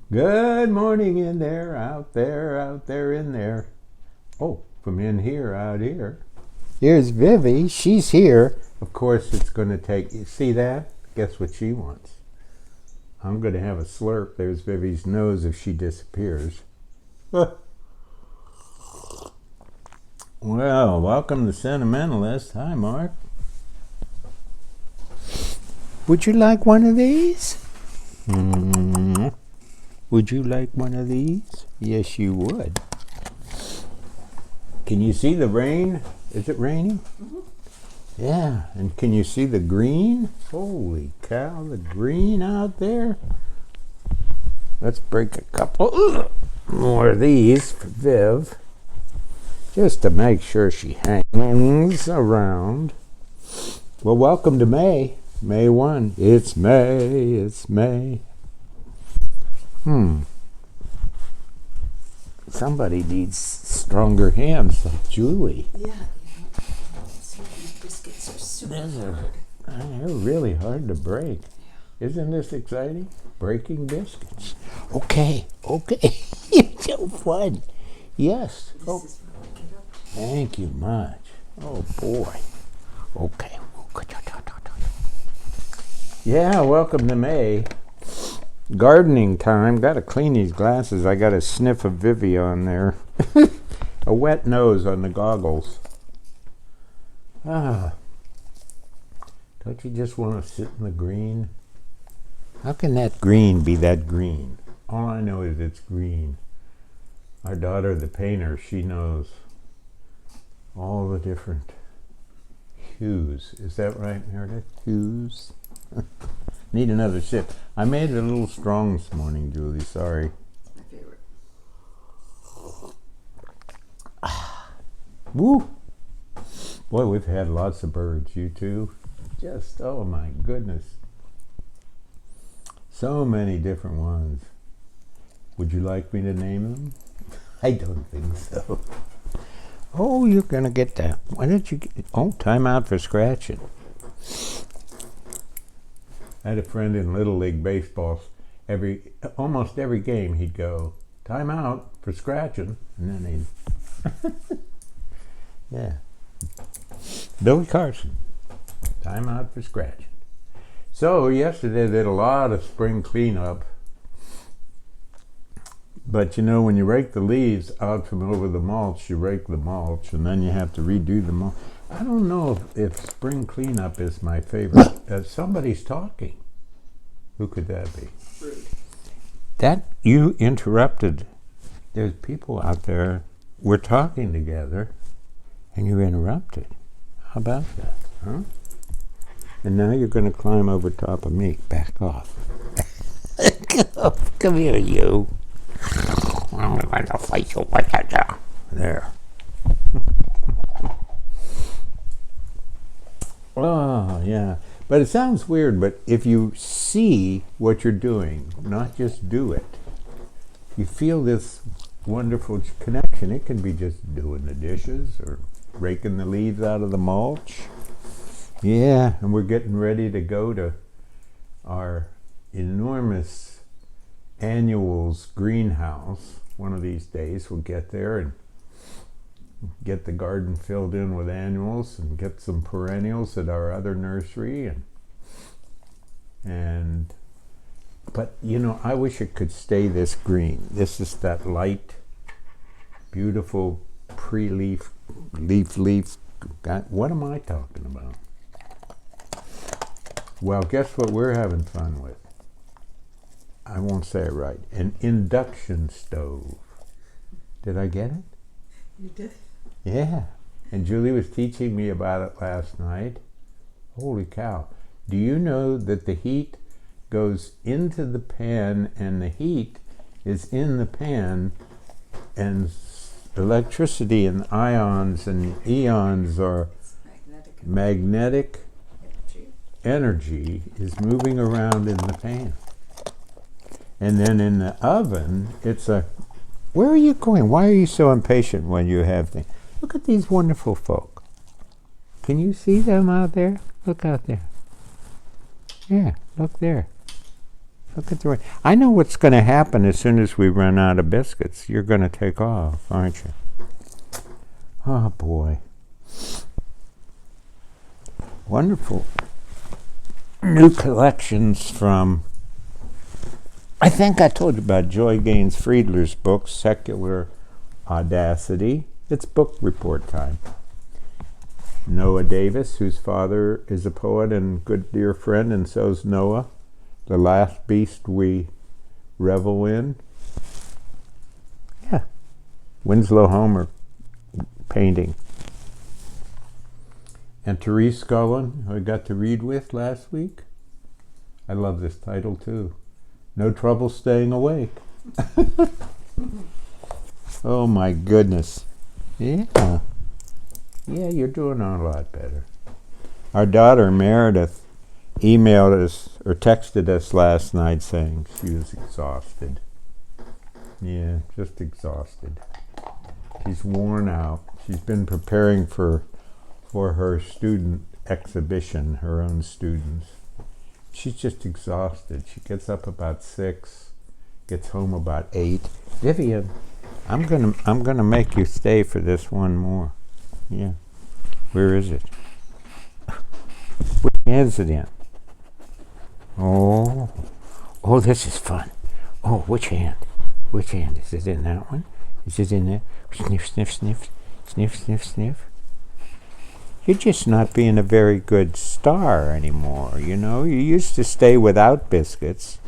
Good morning in there, out there, in there. Oh, from in here, out here. Here's Vivi. She's here. Of course, it's going to take. You see that? Guess what she wants? I'm going to have a slurp. There's Vivi's nose if she disappears. Well, welcome to Sentimentalist. Hi, Mark. Would you like one of these? Would you like one of these? Yes, you would. Can you see the rain? Is it raining? Mm-hmm. Yeah, and can you see the green? Holy cow, the green out there. Let's break a couple more of these for Viv, just to make sure she hangs around. Well, welcome to May. May 1. It's May, it's May. Somebody needs stronger hands like Julie. Yeah, these biscuits are super hard. They're really hard to break. Yeah. Isn't this exciting? Breaking biscuits. Okay. It's so fun. Yes. Thank you much. Oh, boy. Okay. Yeah, welcome to May. Gardening time. Got to clean these glasses. I got a sniff of Vivi on there. A wet nose on the goggles. Don't you just want to sit in the green? How can that green be that green? All I know is it's green. Our daughter, the painter, she knows all the different hues. Is that right, Meredith? Hues? Need another sip. I made it a little strong this morning, Julie. Sorry. My favorite. Woo! Boy, we've had lots of birds. You too? Just, oh my goodness. So many different ones. Would you like me to name them? I don't think so. Oh, you're going to get that. Why don't you get... Oh, time out for scratching. I had a friend in Little League baseball. Almost every game he'd go, time out for scratching. And then he'd... Yeah. Billy Carson. Time out for scratching. So yesterday they did a lot of spring cleanup. But you know, when you rake the leaves out from over the mulch, you rake the mulch and then you have to redo the mulch. I don't know if spring cleanup is my favorite. Somebody's talking. Who could that be? Rude. That you interrupted. There's people out there. We're talking together and you interrupted. How about that? Huh? And now you're going to climb over top of me. Back off. Come here, you. I'm going to fight you. There. Oh, yeah. But it sounds weird, but if you see what you're doing, not just do it, you feel this wonderful connection. It can be just doing the dishes or raking the leaves out of the mulch. Yeah, and we're getting ready to go to our enormous annuals greenhouse. One of these days we'll get there and get the garden filled in with annuals and get some perennials at our other nursery but you know, I wish it could stay this green. This is that light, beautiful pre-leaf leaf. What am I talking about? Well, guess what we're having fun with? I won't say it right. An induction stove. Did I get it? You did? Yeah. And Julie was teaching me about it last night. Holy cow. Do you know that the heat goes into the pan and the heat is in the pan and electricity and ions and eons are magnetic energy is moving around in the pan. And then in the oven, it's a... Where are you going? Why are you so impatient when you have things? Look at these wonderful folk. Can you see them out there? Look out there. Yeah, look there. Look at the way. I know what's going to happen as soon as we run out of biscuits. You're going to take off, aren't you? Oh, boy. Wonderful. New collections from, I think I told you about Joy Gaines Friedler's book, Secular Audacity. It's book report time. Noah Davis, whose father is a poet and good dear friend, and so's Noah, the last beast we revel in. Yeah. Winslow Homer painting. And Therese Cullen, who I got to read with last week. I love this title too. No Trouble Staying Awake. Oh my goodness. Yeah. Yeah, you're doing a lot better. Our daughter Meredith emailed us or texted us last night saying she was exhausted. Yeah, just exhausted. She's worn out. She's been preparing for her student exhibition, her own students. She's just exhausted. She gets up about 6, gets home about 8. Vivian, I'm gonna make you stay for this one more. Yeah. Where is it? Which hand is it in? Oh, this is fun. Oh, which hand? Which hand? Is it in that one? Is it in there? Sniff, sniff, sniff. Sniff, sniff, sniff. You're just not being a very good star anymore, you know? You used to stay without biscuits.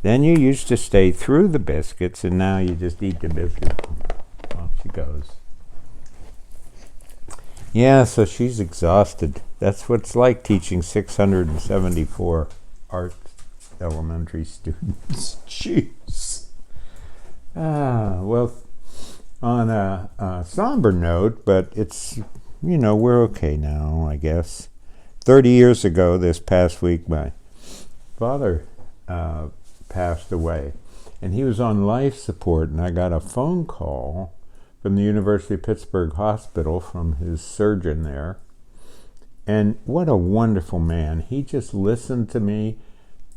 Then you used to stay through the biscuits, and now you just eat the biscuits. Off she goes. Yeah, so she's exhausted. That's what it's like teaching 674 art elementary students. Jeez. Well, on a somber note, but it's, you know, we're okay now, I guess. 30 years ago, this past week, my father passed away. And he was on life support, and I got a phone call from the University of Pittsburgh Hospital from his surgeon there. And what a wonderful man. He just listened to me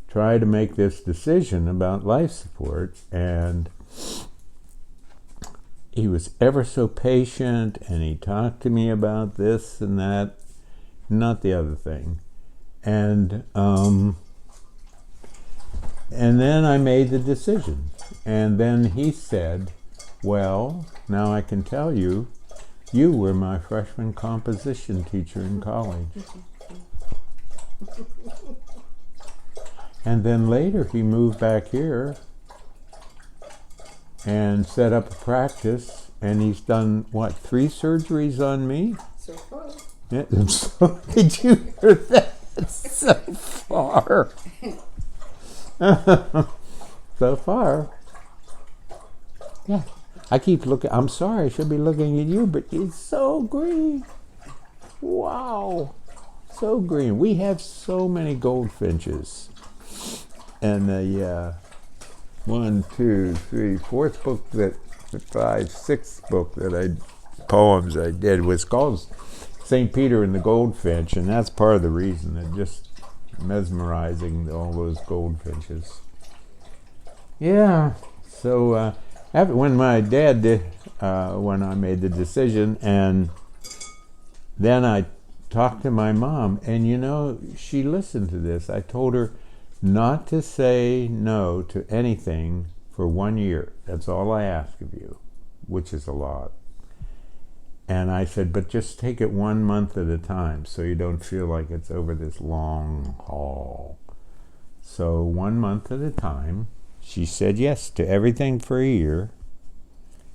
try to make this decision about life support, and he was ever so patient, and he talked to me about this and that, not the other thing. And then I made the decision. And then he said, well, now I can tell you, you were my freshman composition teacher in college. And then later he moved back here and set up a practice, and he's done, what, 3 surgeries on me? So far. Yeah, so, did you hear that? So far. So far. Yeah. I keep looking. I'm sorry, I should be looking at you, but it's so green. Wow. So green. We have so many goldfinches. And the 1, 2, 3, 4th book that, the 5, 6th book that poems I did was called St. Peter and the Goldfinch, and that's part of the reason. They're just mesmerizing, all those goldfinches. Yeah. So when my dad did, when I made the decision, and then I talked to my mom, and you know, she listened to this. I told her not to say no to anything for 1 year. That's all I ask of you, which is a lot. And I said, but just take it 1 month at a time so you don't feel like it's over this long haul. So 1 month at a time, she said yes to everything for a year.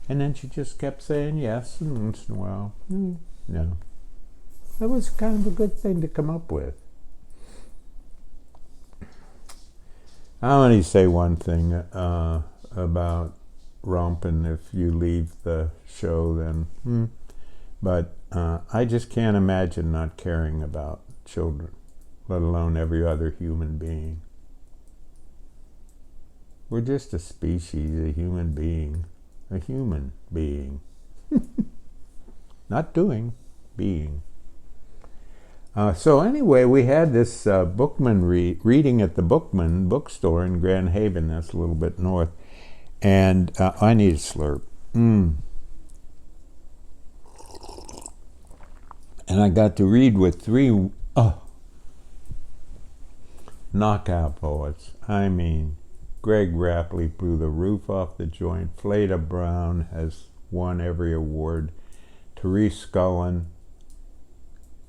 And then she just kept saying yes, and once in a while, no. That was kind of a good thing to come up with. I want to say one thing about romping. If you leave the show, then... But I just can't imagine not caring about children, let alone every other human being. We're just a species, a human being. A human being. Not doing, being. So anyway, we had this Bookman reading at the Bookman bookstore in Grand Haven. That's a little bit north. And I need a slurp. And I got to read with three knockout poets. I mean, Greg Rapley blew the roof off the joint. Fleda Brown has won every award. Therese Scullin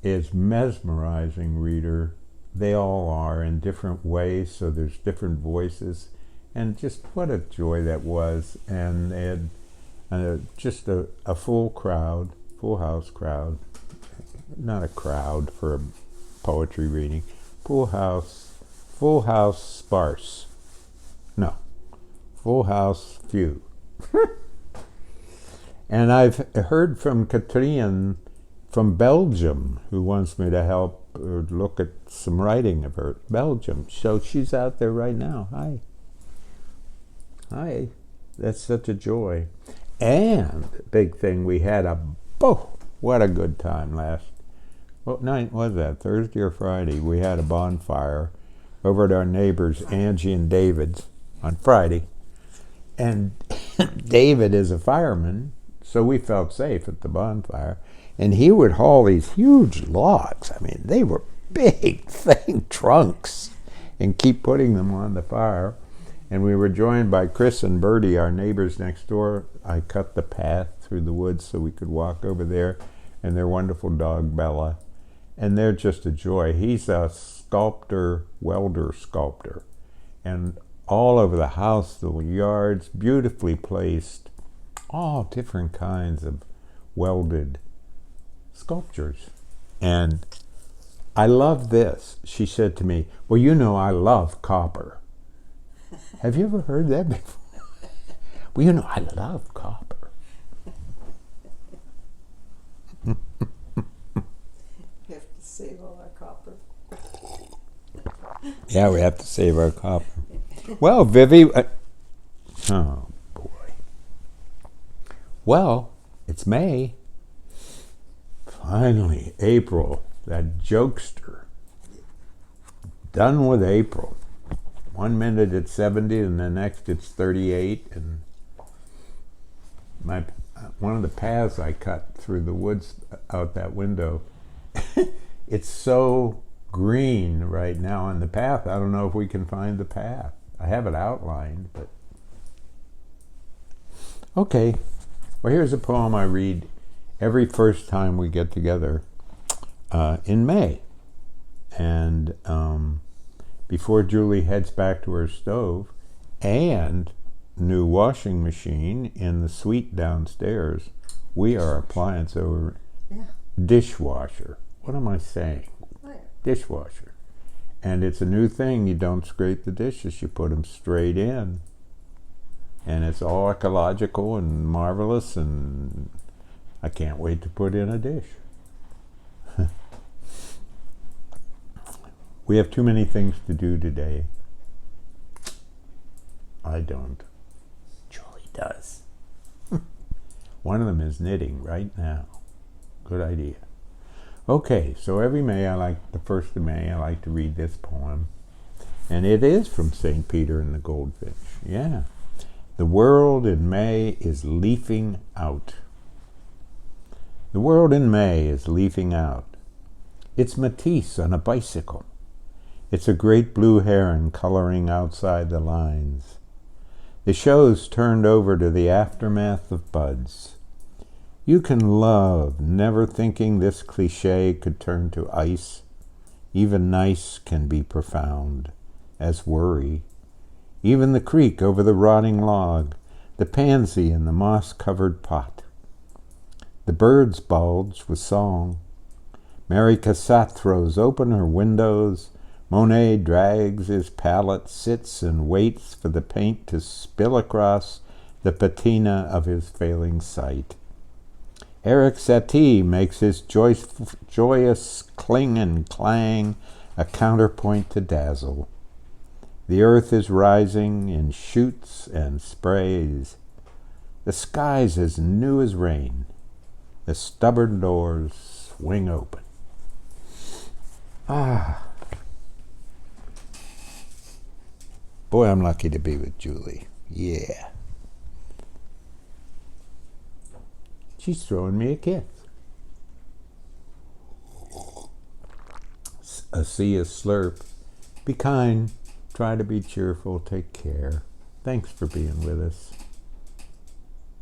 is mesmerizing reader. They all are in different ways, so there's different voices. And just what a joy that was. And they had just a full crowd, full house crowd. Not a crowd for a poetry reading. Full house sparse. No, full house few. And I've heard from Katrien from Belgium, who wants me to help look at some writing of her. Belgium. So she's out there right now. Hi. Hi. That's such a joy. And big thing, we had what a good time what night was that? Thursday or Friday? We had a bonfire over at our neighbors, Angie and David's, on Friday. And David is a fireman, so we felt safe at the bonfire. And he would haul these huge logs. I mean, they were big thing trunks, and keep putting them on the fire. And we were joined by Chris and Bertie, our neighbors next door. I cut the path through the woods so we could walk over there, and their wonderful dog, Bella. And they're just a joy. He's a welder sculptor. And all over the house, the yards, beautifully placed, all different kinds of welded sculptures. And I love this. She said to me, well, you know I love copper. Have you ever heard that before? Well, you know I love copper. We have to save all our copper. Yeah, we have to save our copper. Well, Vivi, oh boy. Well, it's May. Finally, April, that jokester. Done with April. 1 minute it's 70 and the next it's 38. And one of the paths I cut through the woods out that window, it's so green right now on the path. I don't know if we can find the path. I have it outlined, but okay. Well, here's a poem I read every first time we get together in May. And before Julie heads back to her stove and new washing machine in the suite downstairs, we are appliance over dishwasher. What am I saying? Dishwasher. And it's a new thing. You don't scrape the dishes, you put them straight in. And it's all ecological and marvelous, and I can't wait to put in a dish. We have too many things to do today. I don't. Julie does. One of them is knitting right now. Good idea. Okay, so every May, the 1st of May, I like to read this poem. And it is from St. Peter and the Goldfish. Yeah. The world in May is leafing out. The world in May is leafing out. It's Matisse on a bicycle. It's a great blue heron coloring outside the lines. The show's turned over to the aftermath of buds. You can love, never thinking this cliché could turn to ice. Even nice can be profound, as worry. Even the creak over the rotting log, the pansy in the moss-covered pot. The birds bulge with song. Mary Cassatt throws open her windows. Monet drags his palette, sits and waits for the paint to spill across the patina of his failing sight. Eric Satie makes his joyous cling and clang a counterpoint to dazzle. The earth is rising in shoots and sprays. The sky's as new as rain. The stubborn doors swing open. Ah. Boy, I'm lucky to be with Julie. Yeah. She's throwing me a kiss. See a slurp. Be kind. Try to be cheerful. Take care. Thanks for being with us.